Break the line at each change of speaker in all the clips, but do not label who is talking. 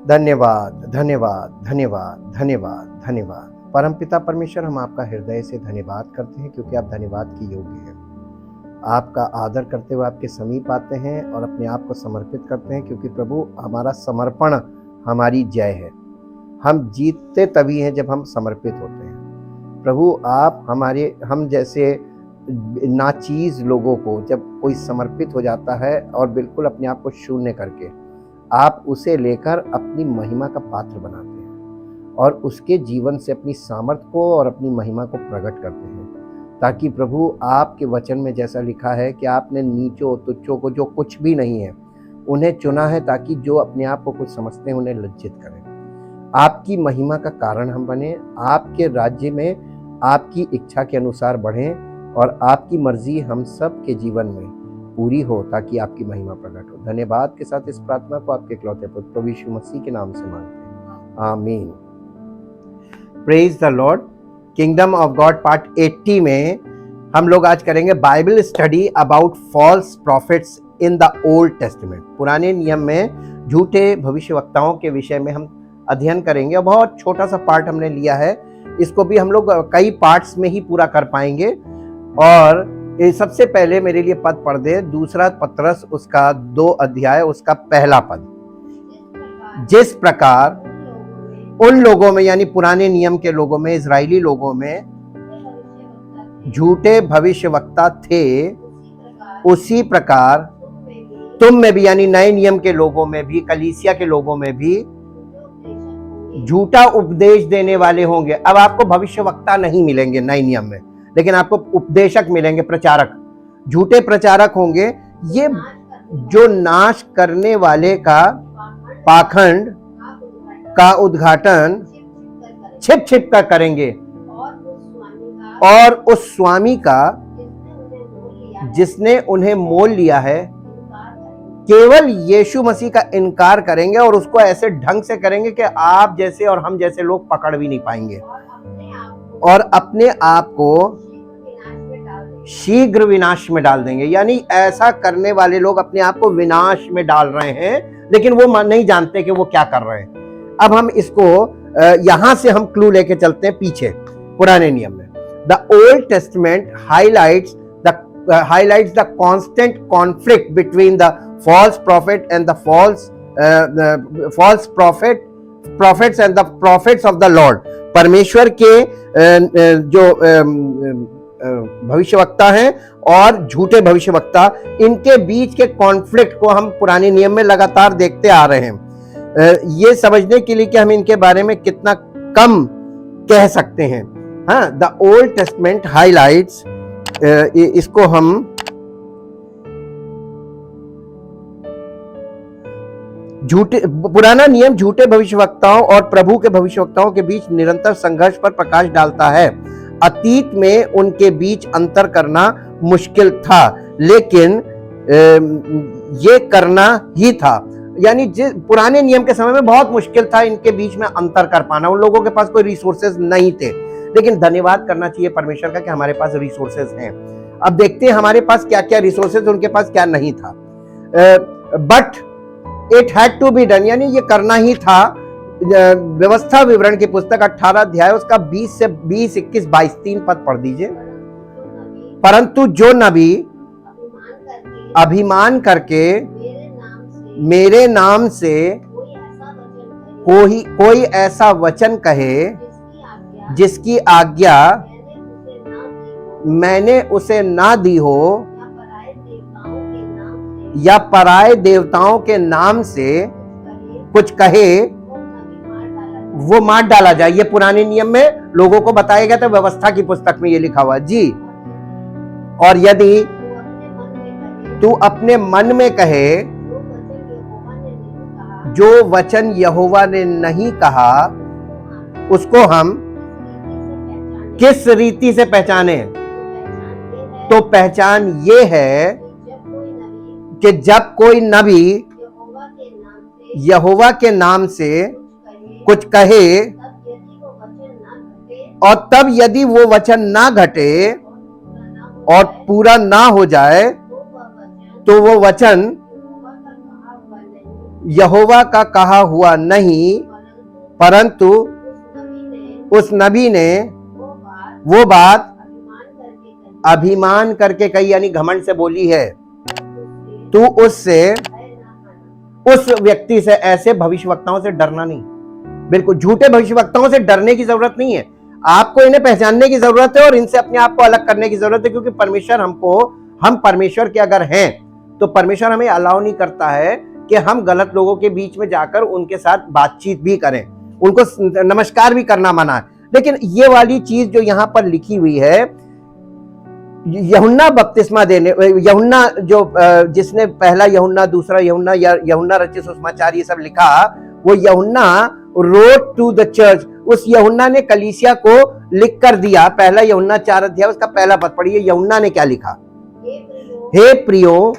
धन्यवाद, धन्यवाद, धन्यवाद, धन्यवाद, धन्यवाद। परमपिता परमेश्वर, हम आपका हृदय से धन्यवाद करते हैं क्योंकि आप धन्यवाद की योग्य हैं। आपका आदर करते हुए आपके समीप आते हैं और अपने आप को समर्पित करते हैं क्योंकि प्रभु हमारा समर्पण हमारी जय है। हम जीतते तभी हैं जब हम समर्पित होते हैं। प्रभु आप हम जैसे नाचीज लोगों को जब कोई समर्पित हो जाता है और बिल्कुल अपने आप को शून्य करके आप उसे लेकर अपनी महिमा का पात्र बनाते हैं और उसके जीवन से अपनी सामर्थ्य को और अपनी महिमा को प्रकट करते हैं, ताकि प्रभु आपके वचन में जैसा लिखा है कि आपने नीचों तुच्छों को, जो कुछ भी नहीं है, उन्हें चुना है ताकि जो अपने आप को कुछ समझते हैं उन्हें लज्जित करें। आपकी महिमा का कारण हम बने, आपके राज्य में आपकी इच्छा के अनुसार बढ़ें और आपकी मर्जी हम सब के जीवन में पूरी हो ताकि आपकी महिमा प्रकट हो। धन्यवाद के साथ इस प्रार्थना को आपके इकलौते पुत्र प्रभु यीशु मसीह के नाम से मांगते हैं, आमीन। Praise the Lord. Kingdom of God part 80 में हम लोग आज करेंगे Bible study about false prophets in the Old Testament. पुराने नियम में झूठे भविष्यवक्ताओं के विषय में हम अध्ययन करेंगे। बहुत छोटा सा पार्ट हमने लिया है, इसको भी हम लोग कई पार्ट्स में ही पूरा कर पाएंगे। और सबसे पहले मेरे लिए पद पढ़ दे, दूसरा पत्रस उसका 2 अध्याय उसका पहला पद। जिस प्रकार उन लोगों में, यानी पुराने नियम के लोगों में, इजरायली लोगों में झूठे भविष्यवक्ता थे, उसी प्रकार तुम में भी, यानी नए नियम के लोगों में भी, कलीसिया के लोगों में भी झूठा उपदेश देने वाले होंगे। अब आपको भविष्यवक्ता नहीं मिलेंगे नए नियम में, लेकिन आपको उपदेशक मिलेंगे, प्रचारक। झूठे प्रचारक होंगे, ये जो नाश करने वाले का पाखंड का उद्घाटन छिप छिप कर करेंगे और उस स्वामी का जिसने उन्हें मोल लिया है केवल यीशु मसीह का इनकार करेंगे और उसको ऐसे ढंग से करेंगे कि आप जैसे और हम जैसे लोग पकड़ भी नहीं पाएंगे, और अपने आप को शीघ्र विनाश में डाल देंगे। यानी ऐसा करने वाले लोग अपने आप को विनाश में डाल रहे हैं, लेकिन वो नहीं जानते कि वो क्या कर रहे हैं। अब हम इसको यहां से हम क्लू लेके चलते हैं पीछे पुराने नियम में। The old testament highlights the constant conflict between the false prophet and the false prophets and the prophets of the Lord। परमेश्वर के जो भविष्यवक्ता हैं और झूठे भविष्यवक्ता, इनके बीच के कॉन्फ्लिक्ट को हम पुराने नियम में लगातार देखते आ रहे हैं। ये समझने के लिए कि हम इनके बारे में कितना कम कह सकते हैं। हाँ, द ओल्ड टेस्टमेंट हाईलाइट्स, इसको हम पुराना नियम झूठे भविष्यवक्ताओं और प्रभु के भविष्यवक्ताओं के बीच निरंतर संघर्ष पर प्रकाश डालता है। अतीत में उनके बीच अंतर करना मुश्किल था, लेकिन ये करना ही था। यानी पुराने नियम के समय में बहुत मुश्किल था इनके बीच में अंतर कर पाना। उन लोगों के पास कोई रिसोर्सेज नहीं थे, लेकिन धन्यवाद करना चाहिए परमेश्वर का कि हमारे पास रिसोर्सेज हैं। अब देखते हैं हमारे पास क्या क्या रिसोर्सेज, उनके पास क्या नहीं था। But it had to be done, यानी ये करना ही था। व्यवस्था विवरण की पुस्तक 18 अध्याय उसका 20 से 20, 21, 22 3 पद पढ़ दीजिए। परंतु जो नबी अभिमान करके मेरे नाम से कोई ऐसा वचन कहे जिसकी आज्ञा मैंने उसे ना दी हो, या पराये देवताओं के नाम से कुछ कहे, वो मार डाला जाए। ये पुराने नियम में लोगों को बताया गया था, व्यवस्था की पुस्तक में ये लिखा हुआ जी। और यदि तू अपने मन में कहे जो वचन यहोवा ने नहीं कहा, उसको हम किस रीति से पहचाने? तो पहचान ये है कि जब कोई नबी यहोवा के नाम से कुछ कहे और तब यदि वो वचन ना घटे और पूरा ना हो जाए, तो वो वचन यहोवा का कहा हुआ नहीं, परंतु उस नबी ने वो बात अभिमान करके कही, यानी घमंड से बोली है। तू उससे, उस व्यक्ति से, ऐसे भविष्यवक्ताओं से डरना नहीं। बिल्कुल झूठे भविष्यवक्ताओं से डरने की जरूरत नहीं है। आपको इन्हें पहचानने की जरूरत है और इनसे अपने आप को अलग करने की जरूरत है, क्योंकि परमेश्वर हम परमेश्वर के अगर हैं तो परमेश्वर हमें अलाउ नहीं करता है कि हम गलत लोगों के बीच में जाकर उनके साथ बातचीत भी करें, उनको नमस्कार भी करना मना है। लेकिन ये वाली चीज जो यहाँ पर लिखी हुई है, यूहन्ना बपतिस्मा देने, यूहन्ना जो जिसने पहला यूहन्ना, दूसरा यूहन्ना, यूहन्ना रचित सुसमाचार ये सब लिखा, वो यूहन्ना रोट टू द चर्च, उस यूहन्ना ने कलीसिया को लिख कर दिया। पहला यूहन्ना 4 अध्याय उसका पहला पद पढ़िए, यूहन्ना ने क्या लिखा। हे प्रियो,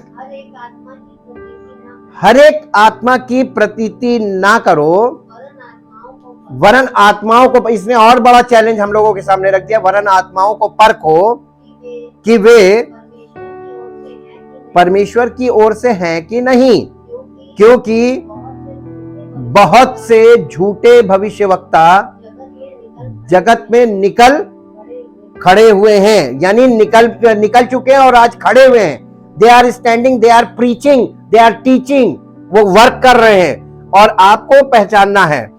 हर एक आत्मा की प्रतीति ना करो, वरन आत्माओं को, इसने और बड़ा चैलेंज हम लोगों के सामने रख दिया, वरन आत्माओं को परखो कि वे परमेश्वर की ओर से हैं कि नहीं, क्योंकि बहुत से झूठे भविष्यवक्ता जगत में निकल खड़े हुए हैं, यानी निकल चुके हैं और आज खड़े हुए हैं। They are standing, they are preaching, they are teaching, वो वर्क कर रहे हैं और आपको पहचानना है।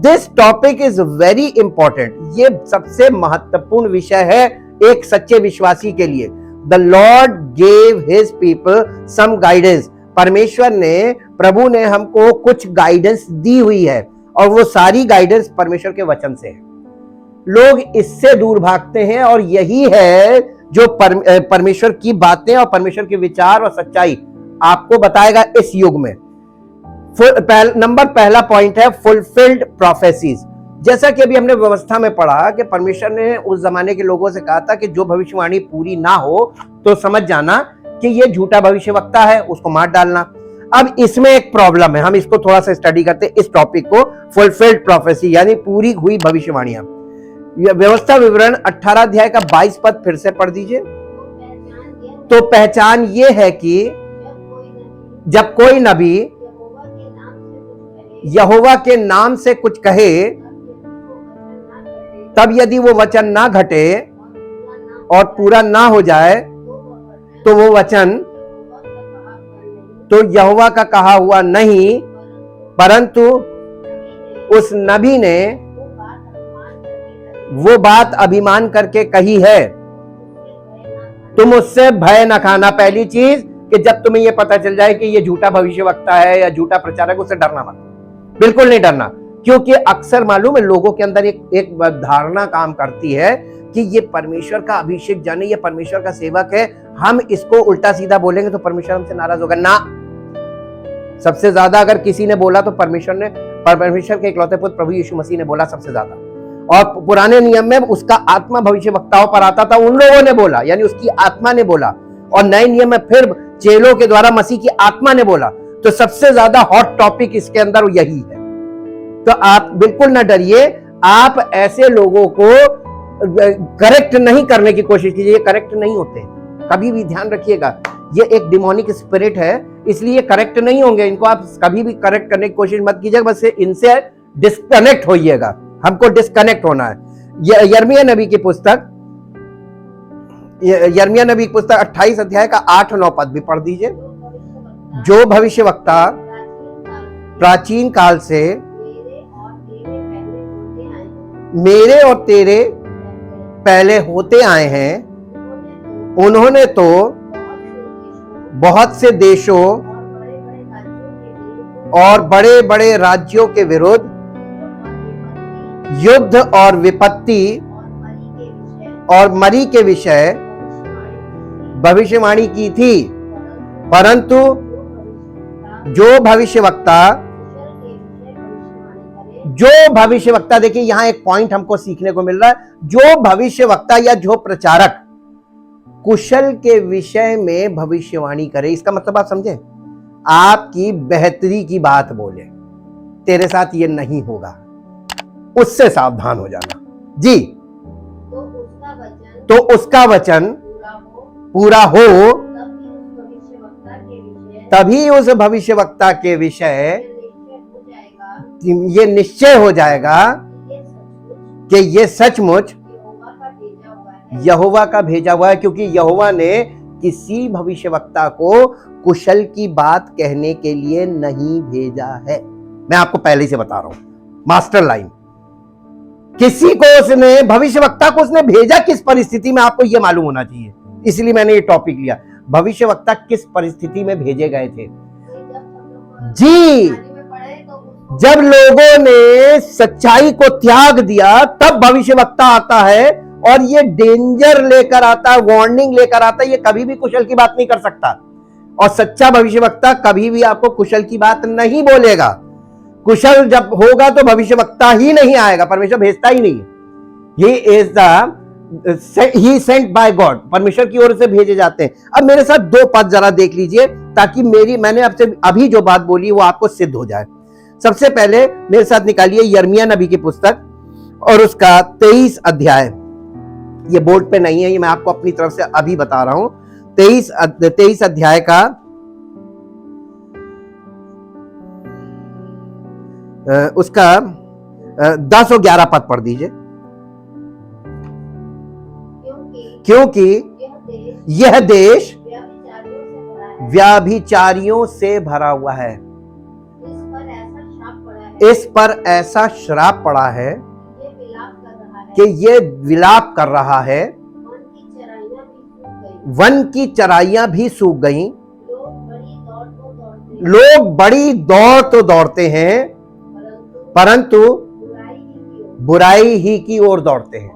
This topic is very important, ये सबसे महत्वपूर्ण विषय है एक सच्चे विश्वासी के लिए। The Lord gave his people some guidance, परमेश्वर ने, प्रभु ने हमको कुछ गाइडेंस दी हुई है और वो सारी गाइडेंस परमेश्वर के वचन से है। लोग इससे दूर भागते हैं और यही है जो परमेश्वर की बातें और परमेश्वर के विचार और सच्चाई आपको बताएगा इस युग में। नंबर पहला पॉइंट है फुलफिल्ड प्रोफेसीज। जैसा कि अभी हमने व्यवस्था में पढ़ा कि परमेश्वर ने उस जमाने के लोगों से कहा था कि जो भविष्यवाणी पूरी ना हो तो समझ जाना कि ये झूठा भविष्यवक्ता है, उसको मार डालना। अब इसमें एक प्रॉब्लम है, हम इसको थोड़ा सा स्टडी करते हैं, इस टॉपिक को, फुलफिल्ड प्रोफेसी यानी पूरी हुई भविष्यवाणियां। व्यवस्था विवरण 18 अध्याय का 22 पद फिर से पढ़ दीजिए। तो पहचान ये है कि जब कोई नबी यहोवा के नाम से कुछ कहे, तब यदि वो वचन ना घटे और पूरा ना हो जाए तो वो वचन तो यहोवा का कहा हुआ नहीं, परंतु उस नबी ने वो बात अभिमान करके कही है। तुम उससे भय न खाना। पहली चीज कि जब तुम्हें ये पता चल जाए कि ये झूठा भविष्यवक्ता है या झूठा प्रचारक, उससे डरना मत, बिल्कुल नहीं डरना। क्योंकि अक्सर मालूम है लोगों के अंदर एक धारणा काम करती है कि ये परमेश्वर का अभिषेक जन है, ये परमेश्वर का सेवक है, हम इसको उल्टा सीधा बोलेंगे तो परमेश्वर हमसे नाराज होगा। ना, सबसे ज्यादा अगर किसी ने बोला तो परमेश्वर के इकलौते पुत्र प्रभु यीशु मसीह ने बोला सबसे ज्यादा। और पुराने नियम में उसका आत्मा भविष्यवक्ताओं पर आता था, उन लोगों ने बोला, यानी उसकी आत्मा ने बोला। और नए नियम में फिर चेलों के द्वारा मसीह की आत्मा ने बोला। तो सबसे ज्यादा हॉट टॉपिक इसके अंदर यही है। तो आप बिल्कुल ना डरिए, आप ऐसे लोगों को करेक्ट नहीं करने की कोशिश कीजिए, करेक्ट नहीं होते, कभी भी ध्यान रखिएगा। ये एक डिमोनिक स्पिरिट है, इसलिए करेक्ट नहीं होंगे। इनको आप कभी भी करेक्ट करने की कोशिश मत कीजिएगा, बस इनसे डिस्कनेक्ट होइएगा। हमको डिस्कनेक्ट होना है। यिर्मयाह नबी की पुस्तक, यिर्मयाह नबी की पुस्तक 28 अध्याय का 8-9 पद भी पढ़ दीजिए। जो भविष्यवक्ता प्राचीन काल से मेरे और तेरे पहले होते आए हैं, उन्होंने तो बहुत से देशों और बड़े बड़े राज्यों के विरुद्ध युद्ध और विपत्ति और मरी के विषय भविष्यवाणी की थी, परंतु जो भविष्यवक्ता, देखिए यहां एक पॉइंट हमको सीखने को मिल रहा है। जो भविष्यवक्ता या जो प्रचारक कुशल के विषय में भविष्यवाणी करे, इसका मतलब आप समझे, आपकी बेहतरी की बात बोले, तेरे साथ ये नहीं होगा, उससे सावधान हो जाना जी। तो उसका वचन पूरा हो, तभी उस भविष्यवक्ता के विषय ये निश्चय हो जाएगा कि ये सचमुच यहोवा का भेजा हुआ है, क्योंकि यहोवा ने किसी भविष्यवक्ता को कुशल की बात कहने के लिए नहीं भेजा है। मैं आपको पहले से बता रहा हूं, मास्टर लाइन। किसी को उसने, भविष्यवक्ता को उसने भेजा किस परिस्थिति में, आपको यह मालूम होना चाहिए। इसलिए मैंने ये टॉपिक लिया, भविष्यवक्ता किस परिस्थिति में भेजे गए थे। जी, जब लोगों ने सच्चाई को त्याग दिया तब भविष्यवक्ता आता है, और ये डेंजर लेकर आता है, वार्निंग लेकर आता है। ये कभी भी कुशल की बात नहीं कर सकता, और सच्चा भविष्यवक्ता कभी भी आपको कुशल की बात नहीं बोलेगा। कुशल जब होगा तो भविष्यवक्ता ही नहीं आएगा, परमेश्वर भेजता ही नहीं है। He is the he sent by God, परमेश्वर की ओर से भेजे जाते हैं। अब मेरे साथ दो पद जरा देख लीजिए, ताकि मैंने आपसे अभी जो बात बोली वो आपको सिद्ध हो जाए। सबसे पहले मेरे साथ निकालिए यिर्मयाह नबी की पुस्तक और उसका 23 अध्याय। ये बोर्ड पे नहीं है, ये मैं आपको अपनी तरफ से अभी बता रहा हूं। 23 अध्याय का उसका 10 और 11 पद पढ़ दीजिए। क्योंकि यह देश व्याभिचारियों से भरा हुआ है, इस पर ऐसा श्राप पड़ा है कि ये विलाप कर रहा है, वन की चराइयां भी सूख गईं, लोग बड़ी दौड़ तो दौड़ते हैं परंतु बुराई ही की ओर दौड़ते हैं,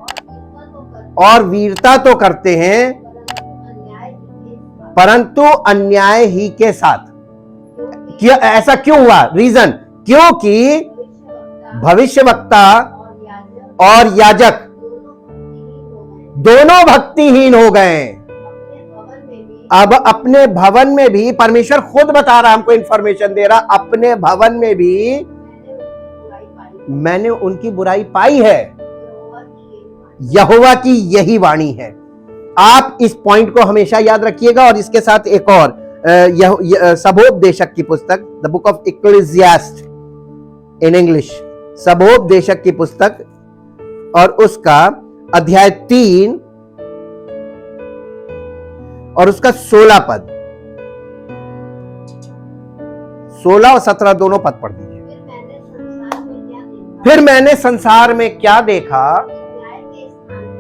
और वीरता तो करते हैं परंतु अन्याय ही के साथ। क्यों ऐसा क्यों हुआ? रीजन, क्योंकि भविष्यवक्ता और याजक दोनों भक्तिहीन हो गए। अब अपने भवन में भी, परमेश्वर खुद बता रहा, हमको इंफॉर्मेशन दे रहा, अपने भवन में भी मैंने उनकी बुराई पाई है। यहोवा की यही वाणी है। आप इस पॉइंट को हमेशा याद रखिएगा। और इसके साथ एक और सबोपदेशक की पुस्तक, the book of Ecclesiastes in English, सबोपदेशक की पुस्तक और उसका अध्याय 3 और उसका 16 पद, 16 और 17 दोनों पद पढ़ दीजिए। फिर मैंने संसार में क्या देखा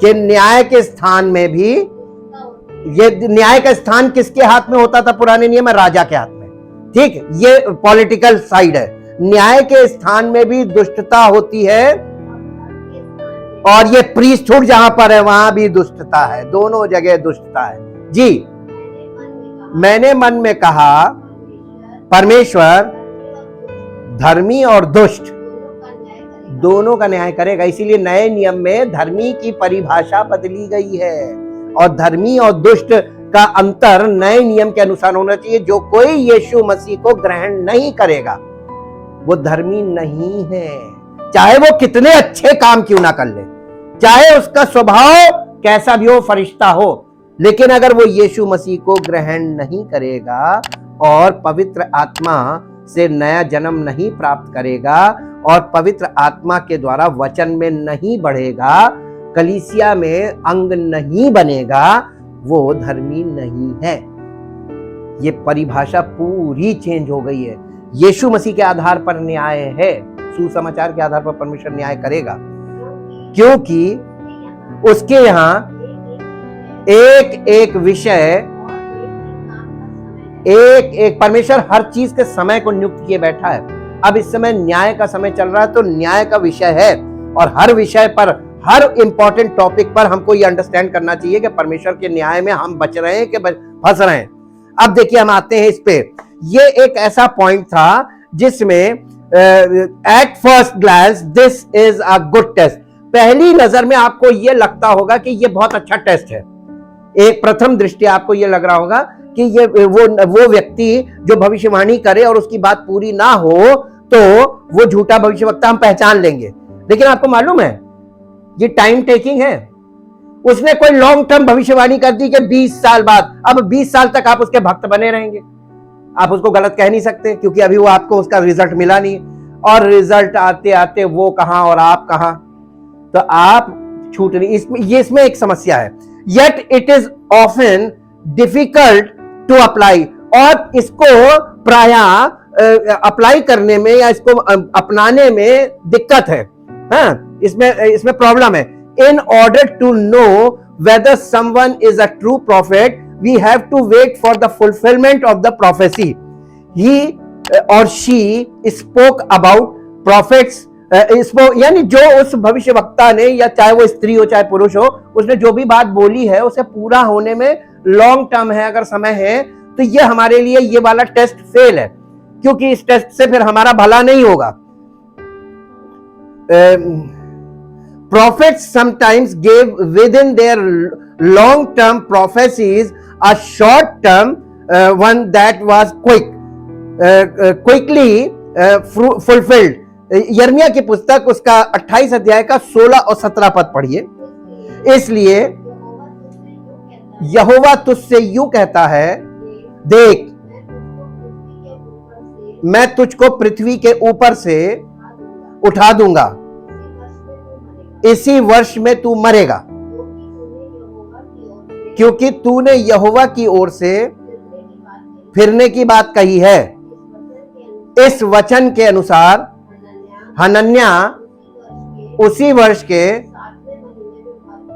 कि न्याय के स्थान में भी, ये न्याय का स्थान किसके हाथ में होता था पुराने नियम में? राजा के हाथ में। ठीक, ये पॉलिटिकल साइड है। न्याय के स्थान में भी दुष्टता होती है, और ये प्रीस्टहुड जहां पर है वहां भी दुष्टता है, दोनों जगह दुष्टता है। जी, मैंने मन में कहा परमेश्वर धर्मी और दुष्ट दोनों का न्याय करेगा। इसीलिए नए नियम में धर्मी की परिभाषा बदली गई है, और धर्मी और दुष्ट का अंतर नए नियम के अनुसार होना चाहिए। जो कोई यीशु मसीह को ग्रहण नहीं करेगा वो धर्मी नहीं है, चाहे वो कितने अच्छे काम क्यों ना कर ले, चाहे उसका स्वभाव कैसा भी हो, फरिश्ता हो, लेकिन अगर वो यीशु मसीह को ग्रहण नहीं करेगा और पवित्र आत्मा से नया जन्म नहीं प्राप्त करेगा और पवित्र आत्मा के द्वारा वचन में नहीं बढ़ेगा, कलीसिया में अंग नहीं बनेगा, वो धर्मी नहीं है। ये परिभाषा पूरी चेंज हो गई है। यीशु मसीह के आधार पर न्याय है, सुसमाचार के आधार पर परमेश्वर न्याय करेगा, क्योंकि उसके यहां एक एक विषय, एक एक परमेश्वर हर चीज के समय को नियुक्त किए बैठा है। अब इस समय न्याय का समय चल रहा है, तो न्याय का विषय है, और हर विषय पर, हर इंपॉर्टेंट टॉपिक पर हमको ये अंडरस्टैंड करना चाहिए कि परमेश्वर के न्याय में हम बच रहे हैं कि फंस रहे हैं। अब देखिए, हम आते हैं इस पे। ये एक ऐसा पॉइंट था जिसमें at first glance this is a good test. पहली नजर में आपको ये लगता होगा कि ये बहुत अच्छा टेस्ट है। एक प्रथम दृष्टि आपको ये लग रहा होगा कि ये वो व्यक्ति जो भविष्यवाणी करे और उसकी बात पूरी ना हो तो वो झूठा भविष्यवक्ता हम पहचान लेंगे। लेकिन आपको मालूम है ये टाइम टेकिंग है। उसने कोई लॉन्ग टर्म भविष्यवाणी कर दी कि 20 साल बाद, अब 20 साल तक आप उसके भक्त बने रहेंगे। आप उसको गलत कह नहीं सकते, क्योंकि अभी वो आपको उसका रिजल्ट मिला नहीं। और रिजल्ट आते आते वो कहां और आप कहां, तो आप छूट नहीं। इसमें एक समस्या है। Yet it is often difficult to apply, और इसको प्रायः अप्लाई करने में या इसको अपनाने में दिक्कत है। हाँ, इसमें प्रॉब्लम है। In order to know whether someone is a true prophet, we have to wait for the fulfilment of the prophecy. He और शी स्पोक अबाउट प्रॉफिट्स, यानी जो उस भविष्य वक्ता ने, या चाहे वो स्त्री हो चाहे पुरुष हो, उसने जो भी बात बोली है उसे पूरा होने में लॉन्ग टर्म है, अगर समय है, तो ये हमारे लिए ये वाला टेस्ट फेल है, क्योंकि इस टेस्ट से फिर हमारा भला नहीं होगा। Prophets sometimes gave within their long-term prophecies a short-term one that was quickly fulfilled. यर्मिया की पुस्तक उसका 28 अध्याय का 16 और 17 पद पढ़िए। इसलिए यहोवा तुझसे यूं कहता है, देख मैं तुझको पृथ्वी के ऊपर से उठा दूंगा, इसी वर्ष में तू मरेगा, क्योंकि तूने यहोवा की ओर से फिरने की बात कही है। इस वचन के अनुसार हनन्या उसी वर्ष के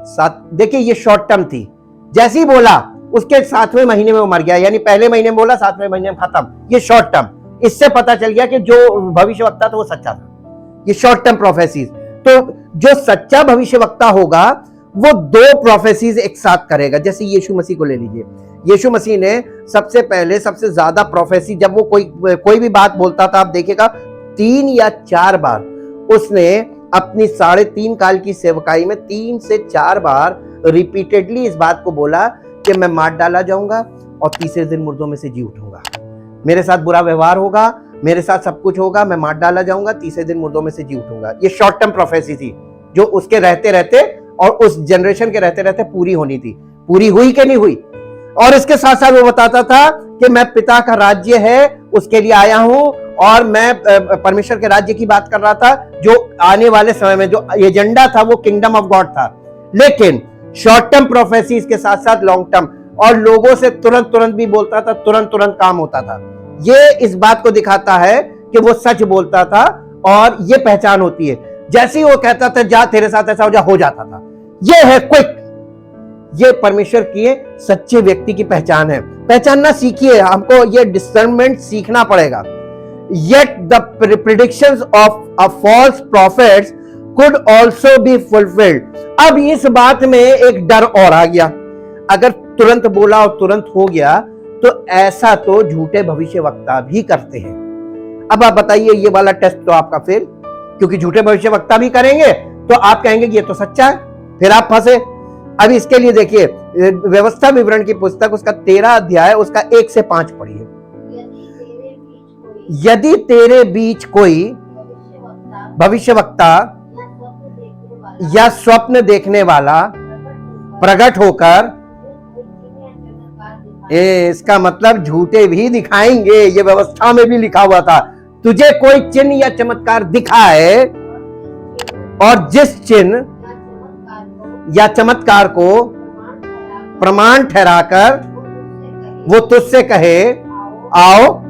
साथ, देखिए ये शॉर्ट टर्म थी, जैसे ही बोला उसके 7वें महीने में वो मर गया, यानी पहले महीने में बोला 7वें महीने में खत्म, ये शॉर्ट टर्म। इससे पता चल गया कि जो भविष्यवक्ता था वो सच्चा था। ये शॉर्ट टर्म प्रोफेसीज। तो जो सच्चा भविष्यवक्ता होगा वो 2 प्रोफेसीज एक साथ करेगा। जैसे यीशु मसीह को ले लीजिए, यीशु मसीह ने सबसे पहले सबसे ज्यादा प्रोफेसी, जब वो कोई भी बात बोलता था, आप देखिएगा 3 या 4 बार उसने अपनी 3.5 काल की सेवकाई में 3 से 4 बार रिपीटेडली इस बात को बोला कि मैं मार डाला जाऊंगा और तीसरे दिन मुर्दों में से जी उठूंगा, मेरे साथ बुरा व्यवहार होगा, मेरे साथ सब कुछ होगा, मैं मार डाला जाऊंगा, तीसरे दिन मुर्दों में से जी उठूंगा। ये शॉर्ट टर्म प्रोफेसी थी जो उसके रहते रहते और उस जनरेशन के रहते रहते पूरी होनी थी। पूरी हुई कि नहीं हुई? और इसके साथ साथ वो बताता था कि मैं पिता का राज्य है उसके लिए आया हूं, और मैं परमेश्वर के राज्य की बात कर रहा था, जो आने वाले समय में जो एजेंडा था वो किंगडम ऑफ गॉड था। लेकिन शॉर्ट टर्म प्रोफेसी के साथ साथ लॉन्ग टर्म, और लोगों से तुरंत भी बोलता था, तुरंत काम होता था। ये इस बात को दिखाता है कि वो सच बोलता था, और ये पहचान होती है। जैसे ही वो कहता था जा तेरे साथ ऐसा हो जाता था। ये है क्विक, ये परमेश्वर की सच्चे व्यक्ति की पहचान है। पहचानना सीखिए, हमको ये डिस्टर्नमेंट सीखना पड़ेगा। Yet the predictions of a false prophets could also be fulfilled. अब इस बात में एक डर और आ गया, अगर तुरंत बोला और तुरंत हो गया तो ऐसा तो झूठे भविष्यवक्ता भी करते हैं। अब आप बताइए, ये वाला टेस्ट तो आपका फेल, क्योंकि झूठे भविष्यवक्ता भी करेंगे तो आप कहेंगे कि ये तो सच्चा है, फिर आप फंसे। अब इसके लिए देखिए व्यवस्था विवरण की पुस्तक उसका 13 अध्याय उसका 1 से 5 पढ़िए। यदि तेरे बीच कोई भविष्यवक्ता या स्वप्न देखने वाला प्रकट होकर, इसका मतलब झूठे भी दिखाएंगे, ये व्यवस्था में भी लिखा हुआ था, तुझे कोई चिन्ह या चमत्कार दिखाए, और जिस चिन्ह या चमत्कार को प्रमाण ठहराकर वो तुझसे कहे, आओ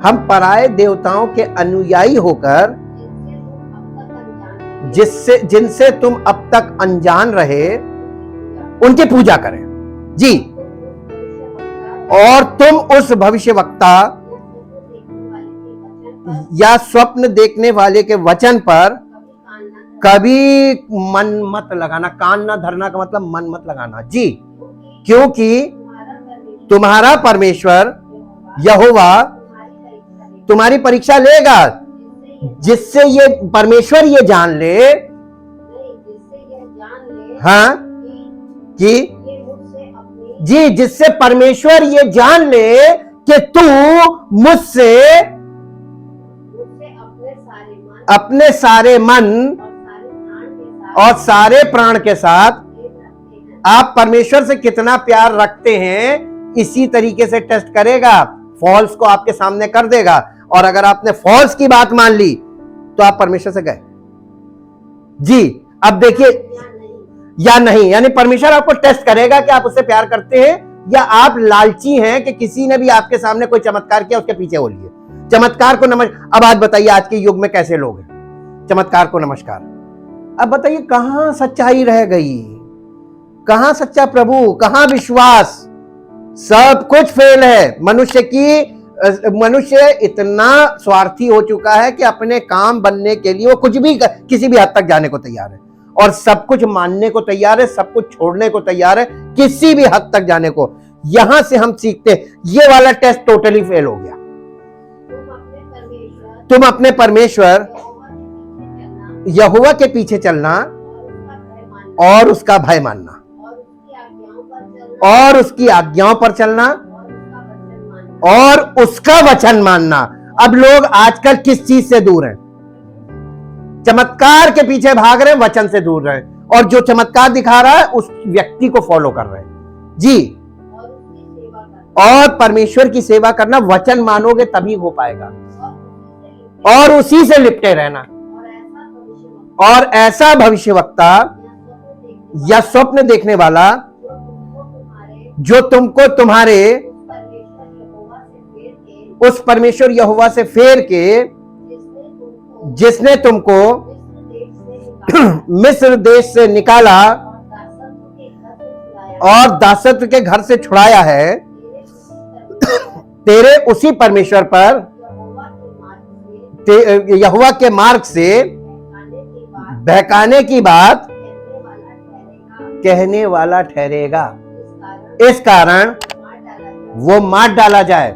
हम पराये देवताओं के अनुयायी होकर जिनसे तुम अब तक अनजान रहे उनकी पूजा करें। जी, और तुम उस भविष्यवक्ता या स्वप्न देखने वाले के वचन पर कभी मन मत लगाना। कान ना धरना का मतलब मन मत लगाना। जी, क्योंकि तुम्हारा परमेश्वर यहोवा तुम्हारी परीक्षा लेगा, जिससे ये परमेश्वर ये जान ले, हाँ कि जी, जिससे परमेश्वर ये जान ले कि तू मुझसे अपने सारे मन और सारे प्राण के साथ आप परमेश्वर से कितना प्यार रखते हैं, इसी तरीके से टेस्ट करेगा, फॉल्स को आपके सामने कर देगा। और अगर आपने फॉल्स की बात मान ली तो आप परमेश्वर से गए। जी, अब देखिए, या नहीं, यानी परमेश्वर आपको टेस्ट करेगा कि आप उससे प्यार करते हैं या आप लालची हैं कि किसी ने भी आपके सामने कोई चमत्कार किया उसके पीछे हो लिए। चमत्कार को नमस्कार। अब आज बताइए आज के युग में कैसे लोग हैं, चमत्कार को नमस्कार। अब बताइए कहां सच्चाई रह गई, कहां सच्चा प्रभु, कहां विश्वास, सब कुछ फेल है। मनुष्य इतना स्वार्थी हो चुका है कि अपने काम बनने के लिए वो कुछ भी किसी भी हद तक जाने को तैयार है और सब कुछ मानने को तैयार है, सब कुछ छोड़ने को तैयार है, किसी भी हद तक जाने को। यहां से हम सीखते हैं ये वाला टेस्ट टोटली फेल हो गया। तुम अपने परमेश्वर यहोवा के पीछे चलना और उसका भय मानना और उसकी आज्ञाओं पर चलना और उसका वचन मानना। अब लोग आजकल किस चीज से दूर हैं? चमत्कार के पीछे भाग रहे हैं, वचन से दूर रहे, और जो चमत्कार दिखा रहा है उस व्यक्ति को फॉलो कर रहे हैं। जी, और परमेश्वर की सेवा करना, वचन मानोगे तभी हो पाएगा, और उसी से लिपटे रहना। और ऐसा भविष्यवक्ता या स्वप्न देखने वाला जो तुमको तुम्हारे उस परमेश्वर यहोवा से फेर के, जिसने तुमको मिस्र देश से निकाला और दासत्व के घर से छुड़ाया है, तेरे उसी परमेश्वर पर यहोवा के मार्ग से बहकाने की बात कहने वाला ठहरेगा। इस कारण वो मार डाला जाए।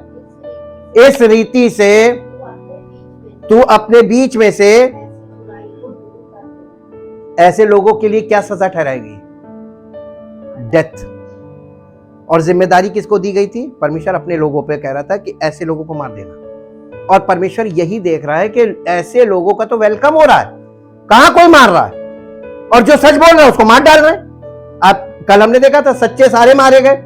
इस रीति से तू अपने बीच में से ऐसे लोगों के लिए क्या सजा ठहराएगी? डेथ। और जिम्मेदारी किसको दी गई थी? परमेश्वर अपने लोगों पे कह रहा था कि ऐसे लोगों को मार देना। और परमेश्वर यही देख रहा है कि ऐसे लोगों का तो वेलकम हो रहा है, कहां कोई मार रहा है, और जो सच बोल रहा है उसको मार डाल रहे हैं। आप कल हमने देखा था, सच्चे सारे मारे गए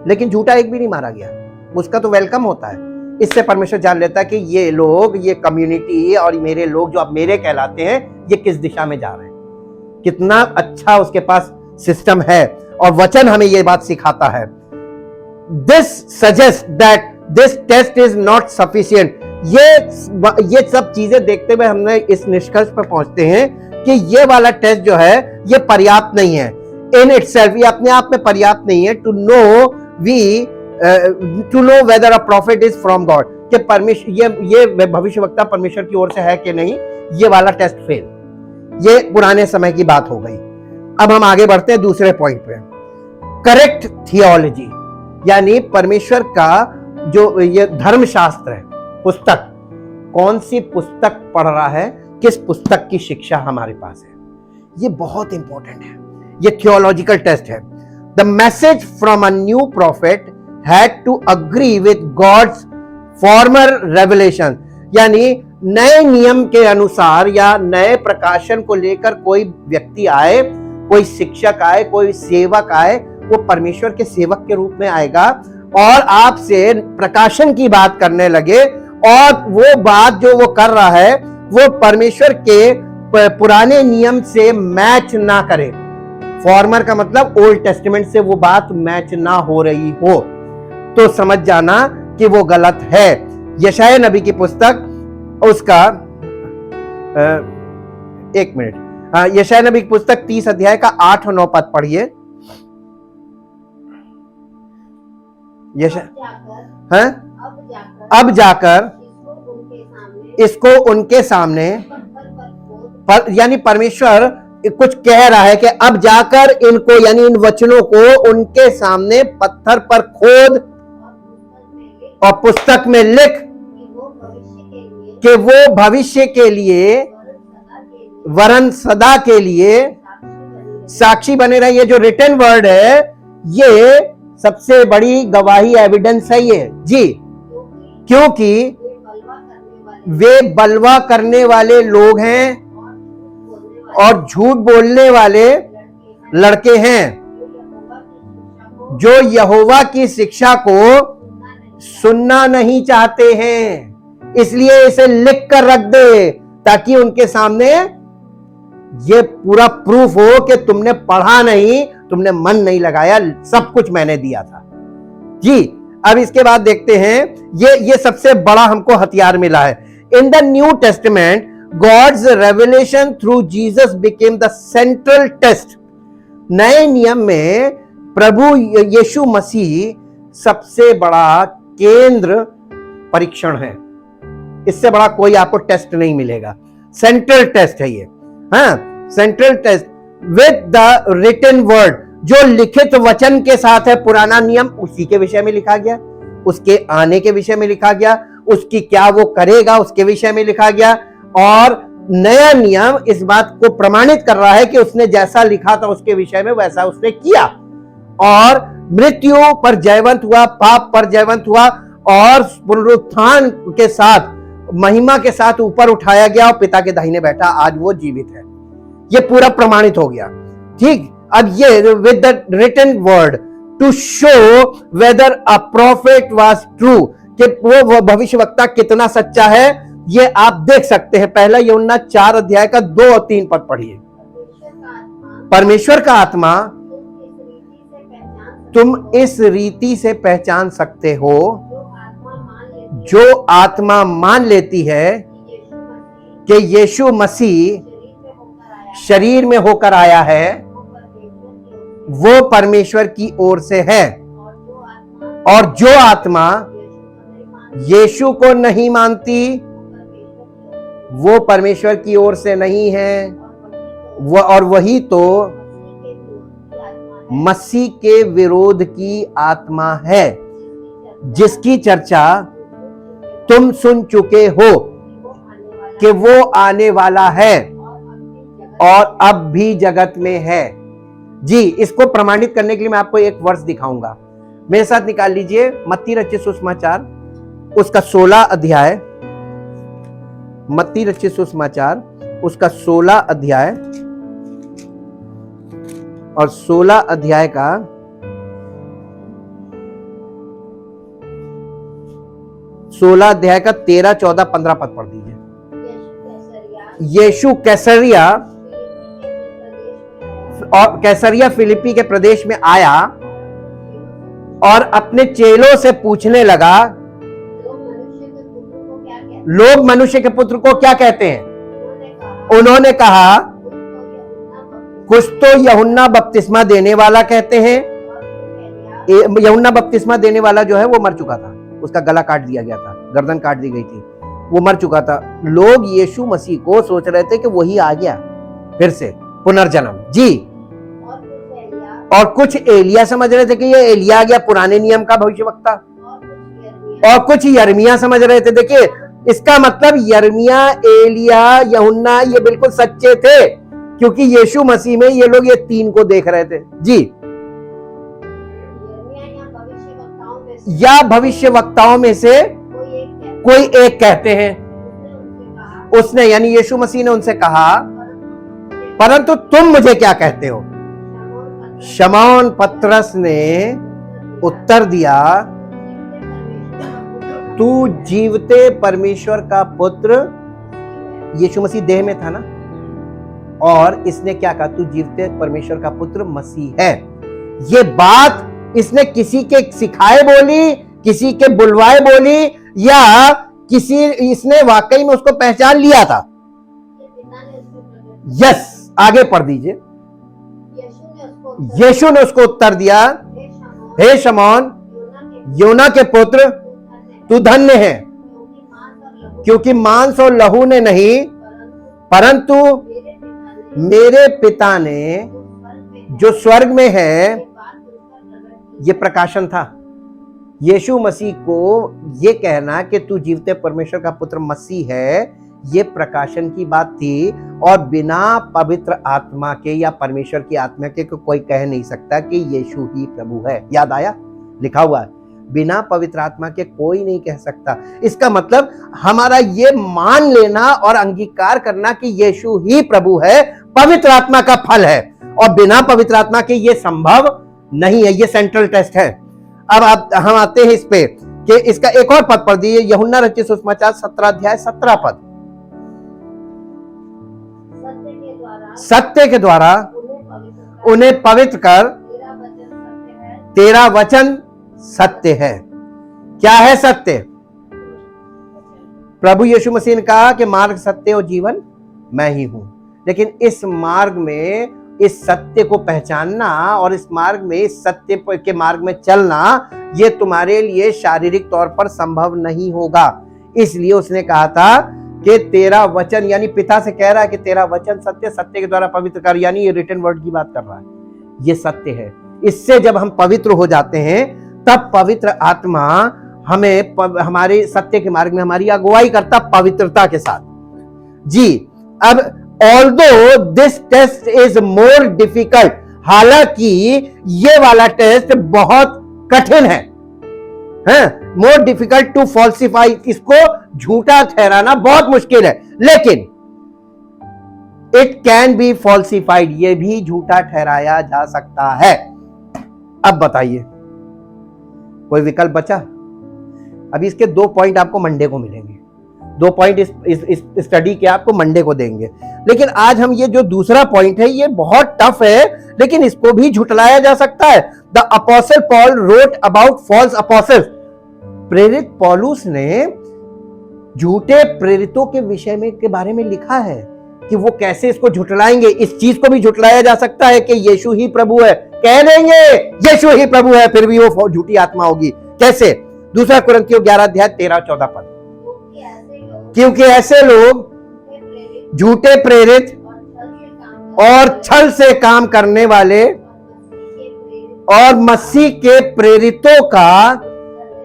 लेकिन झूठा एक भी नहीं मारा गया, उसका तो वेलकम होता है। इससे परमेश्वर जान लेता है कि ये लोग, ये कम्युनिटी और मेरे लोग जो अब मेरे कहलाते हैं, ये किस दिशा में जा रहे हैं। कितना अच्छा उसके पास सिस्टम है, और वचन हमें ये बात सिखाता है। This suggest that this test is not sufficient. ये सब चीजें देखते हुए हमने इस निष्कर्ष पर पहुंचते हैं कि ये वाला टेस्ट जो है ये पर्याप्त नहीं है। इन इटसेल्फ, ये अपने आप में पर्याप्त नहीं है to know whether a prophet is from God, कि परमेश्वर ये भविष्यवक्ता परमेश्वर की ओर से है कि नहीं। ये वाला टेस्ट फेल। ये पुराने समय की बात हो गई। अब हम आगे बढ़ते हैं दूसरे पॉइंट पे, करेक्ट थियोलॉजी, यानी परमेश्वर का जो ये धर्मशास्त्र है, पुस्तक, कौन सी पुस्तक पढ़ रहा है, किस पुस्तक की शिक्षा हमारे पास है, ये बहुत इंपॉर्टेंट है। ये थियोलॉजिकल टेस्ट है। The message from a new prophet had to agree with God's former revelation, यानी नए नियम के अनुसार या नए प्रकाशन को लेकर कोई व्यक्ति आए, कोई शिक्षक आए, कोई सेवक आए, वो परमेश्वर के सेवक के रूप में आएगा और आपसे प्रकाशन की बात करने लगे, और वो बात जो वो कर रहा है वो परमेश्वर के पुराने नियम से मैच ना करे। फॉर्मर का मतलब ओल्ड टेस्टामेंट से वो बात मैच ना हो रही हो तो समझ जाना कि वो गलत है। यशायाह नबी की पुस्तक, उसका एक मिनट, यशायाह नबी की पुस्तक 30 अध्याय का 8 और 9 पद पढ़िए। अब जाकर इसको उनके सामने यानी परमेश्वर कुछ कह रहा है कि अब जाकर इनको, यानी इन वचनों को उनके सामने पत्थर पर खोद और पुस्तक में लिख कि वो भविष्य के लिए वरन सदा के लिए साक्षी बने रहे। ये जो रिटन वर्ड है ये सबसे बड़ी गवाही, एविडेंस है ये जी, क्योंकि वे बलवा करने वाले लोग हैं और झूठ बोलने वाले लड़के हैं, जो यहोवा की शिक्षा को सुनना नहीं चाहते हैं। इसलिए इसे लिख कर रख दे ताकि उनके सामने ये पूरा प्रूफ हो कि तुमने पढ़ा नहीं, तुमने मन नहीं लगाया, सब कुछ मैंने दिया था। जी, अब इसके बाद देखते हैं, ये सबसे बड़ा हमको हथियार मिला है। In the New Testament God's revelation through Jesus became the central test. नए नियम में प्रभु यीशु मसीह सबसे बड़ा केंद्र परीक्षण है। इससे बड़ा कोई आपको टेस्ट नहीं मिलेगा। सेंट्रल टेस्ट है ये, हाँ, central test with the written word, जो लिखित वचन के साथ है। पुराना नियम उसी के विषय में लिखा गया, उसके आने के विषय में लिखा गया, उसकी क्या वो करेगा उसके विषय में लिखा गया। और नया नियम इस बात को प्रमाणित कर रहा है कि उसने जैसा लिखा था उसके विषय में वैसा उसने किया, और मृत्यु पर जयवंत हुआ, पाप पर जयवंत हुआ, और पुनरुत्थान के साथ महिमा के साथ ऊपर उठाया गया और पिता के दाहिने बैठा। आज वो जीवित है। ये पूरा प्रमाणित हो गया। ठीक, अब ये with the written word to show whether a prophet was true, कि वो भविष्यवक्ता कितना सच्चा है, ये आप देख सकते हैं। पहला यूहन्ना 4 अध्याय का 2 और 3 पद पढ़िए। परमेश्वर का आत्मा तुम इस रीति से पहचान सकते हो, जो आत्मा मान लेती है कि यीशु मसीह शरीर में होकर आया है, वो परमेश्वर की ओर से है। और जो आत्मा यीशु को नहीं मानती, वो परमेश्वर की ओर से नहीं है। और वही तो मसीह के विरोध की आत्मा है, जिसकी चर्चा तुम सुन चुके हो कि वो आने वाला है और अब भी जगत में है। जी, इसको प्रमाणित करने के लिए मैं आपको एक वर्ष दिखाऊंगा। मेरे साथ निकाल लीजिए मत्ती रचित सुसमाचार, उसका 16 अध्याय। मत्ती रचित सुसमाचार उसका 16 अध्याय और 16 अध्याय का 16 अध्याय का 13, 14, 15 पद पढ़ दीजिए। यीशु कैसरिया फिलिप्पी के प्रदेश में आया और अपने चेलों से पूछने लगा, लोग मनुष्य के पुत्र को क्या कहते हैं? उन्होंने कहा, कुछ तो यूहन्ना बपतिस्मा देने वाला कहते हैं। यूहन्ना बपतिस्मा देने वाला जो है वो मर चुका था, उसका गला काट दिया गया था, गर्दन काट दी गई थी, वो मर चुका था। लोग यीशु मसीह को सोच रहे थे कि वही आ गया फिर से पुनर्जन्म। जी, और कुछ एलिया समझ रहे थे कि ये एलिया आ गया, पुराने नियम का भविष्यवक्ता, और कुछ यर्मिया समझ रहे थे। देखिए, इसका मतलब यर्मिया, एलिया, यूहन्ना ये बिल्कुल सच्चे थे, क्योंकि यीशु मसीह में ये लोग ये 3 को देख रहे थे। जी, या भविष्यवक्ताओं में से कोई एक कहते हैं। उसने यानी यीशु मसीह ने उनसे कहा, परंतु तुम मुझे क्या कहते हो? शमौन पतरस ने उत्तर दिया, तू जीवते परमेश्वर का पुत्र। यीशु मसीह देह में था ना, और इसने क्या कहा? तू जीवते परमेश्वर का पुत्र मसीह है। ये बात इसने किसी के सिखाए बोली, किसी के बुलवाए बोली, या इसने वाकई में उसको पहचान लिया था? यस, आगे पढ़ दीजिए। यीशु ने उसको उत्तर दिया, हे शमौन, योना के पुत्र, तू धन्य है, क्योंकि मांस और लहू ने नहीं, परंतु मेरे पिता ने जो स्वर्ग में है। ये प्रकाशन था। यीशु मसीह को ये कहना कि तू जीवते परमेश्वर का पुत्र मसीह है, ये प्रकाशन की बात थी। और बिना पवित्र आत्मा के या परमेश्वर की आत्मा के कोई कह नहीं सकता कि यीशु ही प्रभु है। याद आया? लिखा हुआ है, बिना पवित्र आत्मा के कोई नहीं कह सकता। इसका मतलब हमारा ये मान लेना और अंगीकार करना कि यीशु ही प्रभु है, पवित्र आत्मा का फल है, और बिना पवित्र आत्मा के ये संभव नहीं है। ये सेंट्रल टेस्ट है। अब हम आते हैं इस पे कि इसका एक और पद पढ़ दिए, यूहन्ना रचित सुसमाचार 17 अध्याय 17 पद। सत्य के द्वारा उन्हें पवित्र कर, तेरा वचन सत्य है। क्या है सत्य? प्रभु यीशु मसीह ने कहा कि मार्ग, सत्य और जीवन मैं ही हूं। लेकिन इस मार्ग में, इस सत्य को पहचानना और इस मार्ग में, इस सत्य के मार्ग में चलना, ये तुम्हारे लिए शारीरिक तौर पर संभव नहीं होगा। इसलिए उसने कहा था कि तेरा वचन, यानी पिता से कह रहा है कि तेरा वचन सत्य, सत्य के द्वारा पवित्र कर, यानी ये रिटन वर्ड की बात कर रहा है। ये सत्य है। इससे जब हम पवित्र हो जाते हैं तब पवित्र आत्मा हमें हमारे सत्य के मार्ग में हमारी अगुवाई करता, पवित्रता के साथ। जी, अब although this test is more difficult, हालांकि ये वाला टेस्ट बहुत कठिन है, मोर डिफिकल्ट टू फॉल्सिफाई, इसको झूठा ठहराना बहुत मुश्किल है, लेकिन इट कैन बी फॉल्सिफाइड, ये भी झूठा ठहराया जा सकता है। अब बताइए कोई विकल्प बचा? अभी इसके 2 पॉइंट आपको मंडे को मिलेंगे, 2 पॉइंट इस स्टडी के आपको मंडे को देंगे। लेकिन आज हम ये जो दूसरा पॉइंट है ये बहुत टफ है, लेकिन इसको भी झुटलाया जा सकता है। The apostle Paul wrote about false apostles, प्रेरित पौलुस ने झूठे प्रेरितों के विषय में के बारे में लिखा है कि वो कैसे इसको झुटलाएंगे। इस चीज को भी झुटलाया जा सकता है कि यीशु ही प्रभु है, कह देंगे यीशु ही प्रभु है, फिर भी वो झूठी आत्मा होगी। कैसे? 2 कुरिन्थियों 11 अध्याय 13-14 पद, क्योंकि ऐसे लोग झूठे प्रेरित और छल से काम करने वाले और मसीह के प्रेरितों का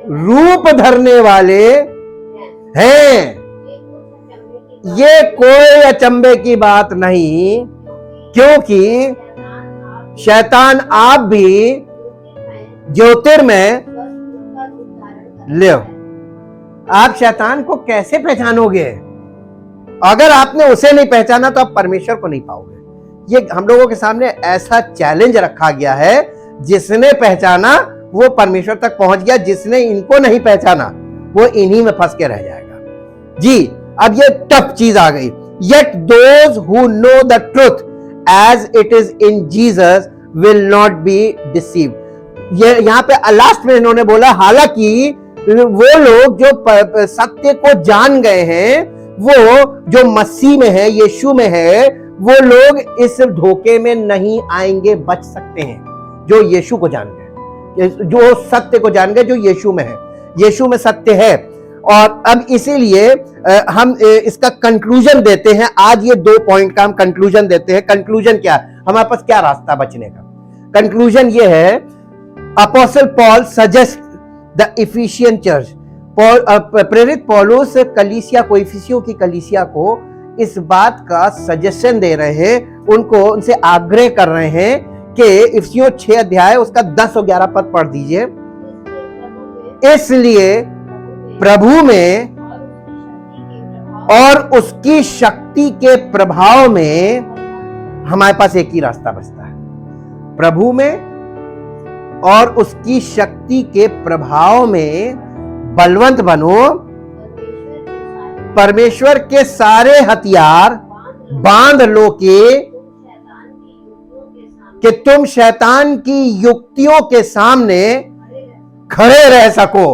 रूप धरने वाले हैं। ये कोई अचंभे की बात नहीं, क्योंकि शैतान आप भी ज्योतिर्मय ले। आप शैतान को कैसे पहचानोगे? अगर आपने उसे नहीं पहचाना तो आप परमेश्वर को नहीं पाओगे। ये हम लोगों के सामने ऐसा चैलेंज रखा गया है, जिसने पहचाना वो परमेश्वर तक पहुंच गया, जिसने इनको नहीं पहचाना वो इन्हीं में फंस के रह जाएगा। जी, अब ये टफ चीज आ गई। Yet those who know the truth as it is in Jesus will not be deceived. ये यहाँ पे लास्ट में इन्होंने बोला, हालांकि वो लोग जो सत्य को जान गए हैं, वो जो मसीह में है, यीशु में है, वो लोग इस धोखे में नहीं आएंगे, बच सकते हैं। जो यीशु को जान गए, जो सत्य को जान गए, जो यीशु में है, यीशु में सत्य है। और अब इसीलिए हम इसका कंक्लूजन देते हैं। आज ये 2 पॉइंट का हम कंक्लूजन देते हैं। कंक्लूजन क्या है? हमारे पास क्या रास्ता बचने का? कंक्लूजन ये है, apostle Paul suggest the Ephesian church, प्रेरित पौलुस कलीसिया को, इफिसियों की कलीसिया को इस बात का सजेशन दे रहे हैं, उनसे आग्रह कर रहे हैं कि इफिसियों 6 अध्याय उसका 10 और 11 पद पढ़ दीजिए। इसलिए प्रभु में और उसकी शक्ति के प्रभाव में हमारे पास एक ही रास्ता बचता है। प्रभु में और उसकी शक्ति के प्रभाव में बलवंत बनो, परमेश्वर के सारे हथियार बांध लो कि तुम शैतान की युक्तियों के सामने खड़े रह सको।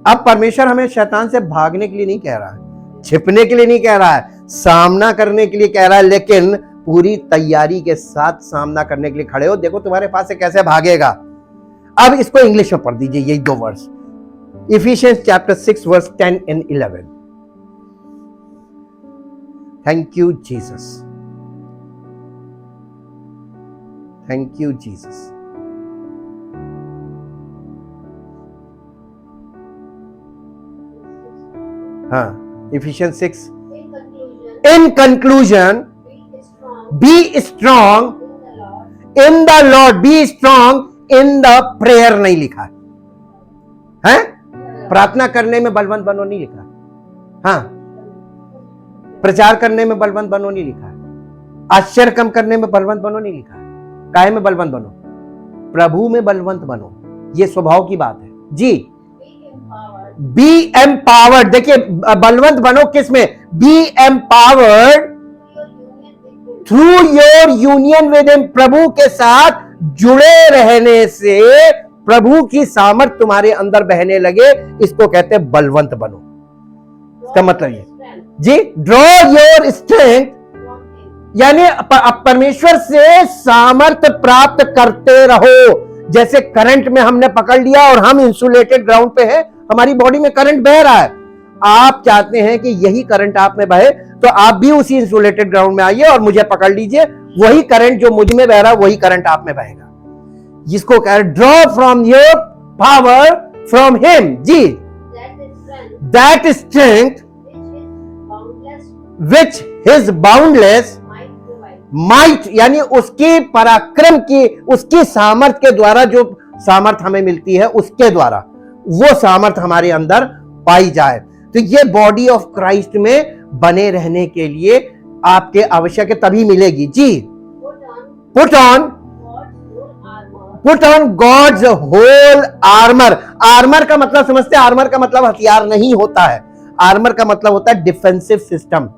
अब परमेश्वर हमें शैतान से भागने के लिए नहीं कह रहा है, छिपने के लिए नहीं कह रहा है, सामना करने के लिए कह रहा है, लेकिन पूरी तैयारी के साथ सामना करने के लिए खड़े हो। देखो तुम्हारे पास से कैसे भागेगा। अब इसको इंग्लिश में पढ़ दीजिए, यही 2 verse, Ephesians chapter 6 verse 10 and 11। Thank you Jesus, thank you Jesus. हाँ, Ephesians 6, in conclusion, be strong in the Lord, be strong in the prayer नहीं लिखा है, प्रार्थना करने में बलवंत बनो नहीं लिखा, हाँ, प्रचार करने में बलवंत बनो नहीं लिखा है, आश्चर्य कम करने में बलवंत बनो नहीं लिखा है। काहे में बलवंत बनो? प्रभु में बलवंत बनो, ये स्वभाव की बात है। जी, बी एम्पावर्ड, देखिए बलवंत बनो किस में, be empowered through your union with him, प्रभु के साथ जुड़े रहने से प्रभु की सामर्थ तुम्हारे अंदर बहने लगे, इसको कहते हैं बलवंत बनो। इसका मतलब ये जी, ड्रॉ योर स्ट्रेंथ, यानी परमेश्वर से सामर्थ प्राप्त करते रहो। जैसे करंट में हमने पकड़ लिया और हम इंसुलेटेड ग्राउंड पे है, हमारी बॉडी में करंट बह रहा है, आप चाहते हैं कि यही करंट आप में बहे, तो आप भी उसी इंसुलेटेड ग्राउंड में आइए और मुझे पकड़ लीजिए, वही करंट जो मुझ में बह रहा है वही करंट आप में बहेगा। जिसको कह रहे draw from your power from him, जी, that strength which his boundless might, यानी उसकी पराक्रम की, उसकी सामर्थ के द्वारा, जो सामर्थ हमें मिलती है उसके द्वारा वो सामर्थ हमारे अंदर पाई जाए। तो ये बॉडी ऑफ क्राइस्ट में बने रहने के लिए आपके आवश्यक है, तभी मिलेगी जी। Put on God's whole armour. Armour का मतलब समझते हैं, आर्मर का मतलब हथियार नहीं होता है, आर्मर का मतलब होता है डिफेंसिव सिस्टम।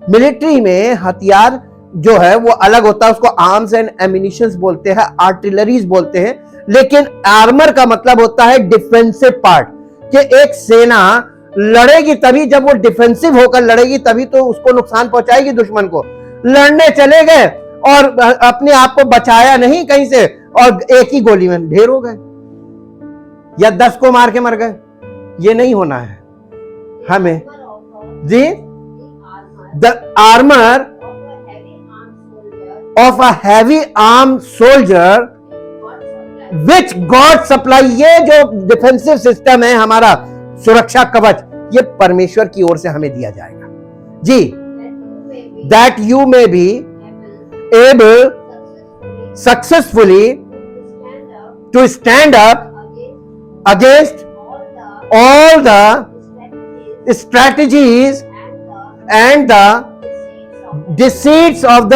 मिलिट्री में हथियार जो है वो अलग होता है, उसको आर्म्स एंड एमिनिशंस बोलते हैं, आर्टिलरीज बोलते हैं, लेकिन आर्मर का मतलब होता है डिफेंसिव पार्ट, कि एक सेना लड़ेगी तभी, जब वो डिफेंसिव होकर लड़ेगी तभी तो उसको नुकसान पहुंचाएगी दुश्मन को। लड़ने चले गए और अपने आप को बचाया नहीं कहीं से, और एक ही गोली में ढेर हो गए या 10 को मार के मर गए, ये नहीं होना है हमें जी। The armour of a heavy arm soldier which God supply, ये जो डिफेंसिव सिस्टम है हमारा सुरक्षा कवच, ये परमेश्वर की ओर से हमें दिया जाएगा जी। That you may be able successfully to stand up against all the strategies and the deceits of the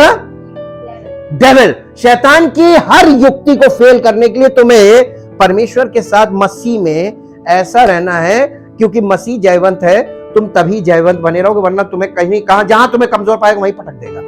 devil. शैतान की हर युक्ति को फेल करने के लिए तुम्हें परमेश्वर के साथ मसीह में ऐसा रहना है, क्योंकि मसीह जयवंत है, तुम तभी जयवंत बने रहोगे, वरना तुम्हें कहीं कहां, जहां तुम्हें कमजोर पाएगा वहीं पटक देगा।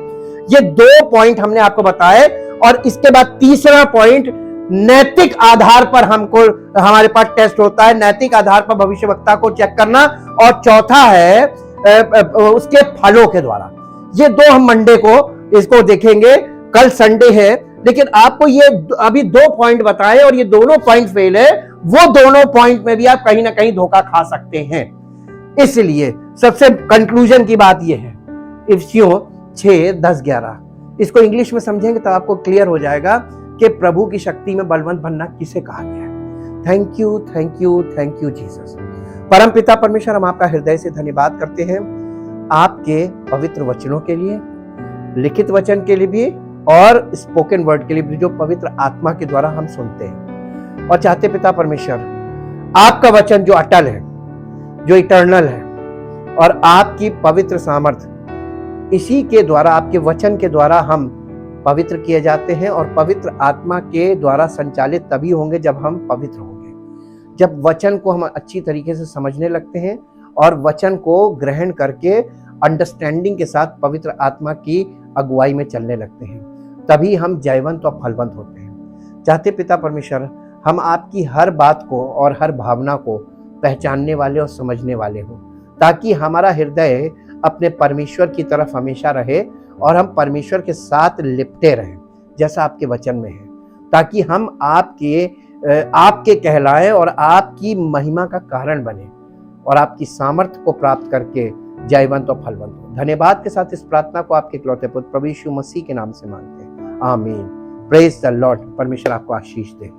ये 2 पॉइंट हमने आपको बताए, और इसके बाद तीसरा पॉइंट, नैतिक आधार पर हमको, हमारे पास टेस्ट होता है, नैतिक आधार पर भविष्यवक्ता को चेक करना, और चौथा है उसके फलों के द्वारा। ये 2 हम मंडे को इसको देखेंगे, कल संडे है, लेकिन आपको ये अभी 2 पॉइंट बताए और ये दोनों पॉइंट फेल है, वो दोनों पॉइंट में भी आप कहीं ना कहीं धोखा खा सकते हैं। इसलिए सबसे कंक्लूजन की बात ये है, इफिसियों 6:10-11, इसको इंग्लिश में समझेंगे तो आपको क्लियर हो जाएगा कि प्रभु की शक्ति में बलवंत बनना किसे कहा गया है। Thank you, thank you, thank you Jesus. परम पिता परमेश्वर, हम आपका हृदय से धन्यवाद करते हैं आपके पवित्र वचनों के लिए, लिखित वचन के लिए भी और स्पोकन वर्ड के लिए भी, जो पवित्र आत्मा के द्वारा हम सुनते हैं। और चाहते पिता परमेश्वर, आपका वचन जो अटल है, जो इटर्नल है, और आपकी पवित्र सामर्थ, इसी के द्वारा, आपके वचन के द्वारा हम पवित्र किए जाते हैं, और पवित्र आत्मा के द्वारा संचालित तभी होंगे जब हम पवित्र होंगे, जब वचन को हम अच्छी तरीके से समझने लगते हैं और वचन को ग्रहण करके अंडरस्टैंडिंग के साथ पवित्र आत्मा की अगुवाई में चलने लगते हैं, तभी हम जयवंत और फलवंत होते हैं। चाहते पिता परमेश्वर, हम आपकी हर बात को और हर भावना को पहचानने वाले और समझने वाले हों, ताकि हमारा हृदय अपने परमेश्वर की तरफ हमेशा रहे और हम परमेश्वर के साथ लिपटे रहें, जैसा आपके वचन में है, ताकि हम आपके कहलाएं और आपकी महिमा का कारण बने और आपकी सामर्थ्य को प्राप्त करके जयवंत और फलवंत हो। धन्यवाद के साथ इस प्रार्थना को आपके इकलौते पुत्र प्रभु यीशु मसीह के नाम से मांगते हैं, आमीन। Praise the Lord. परमेश्वर आपको आशीष दे।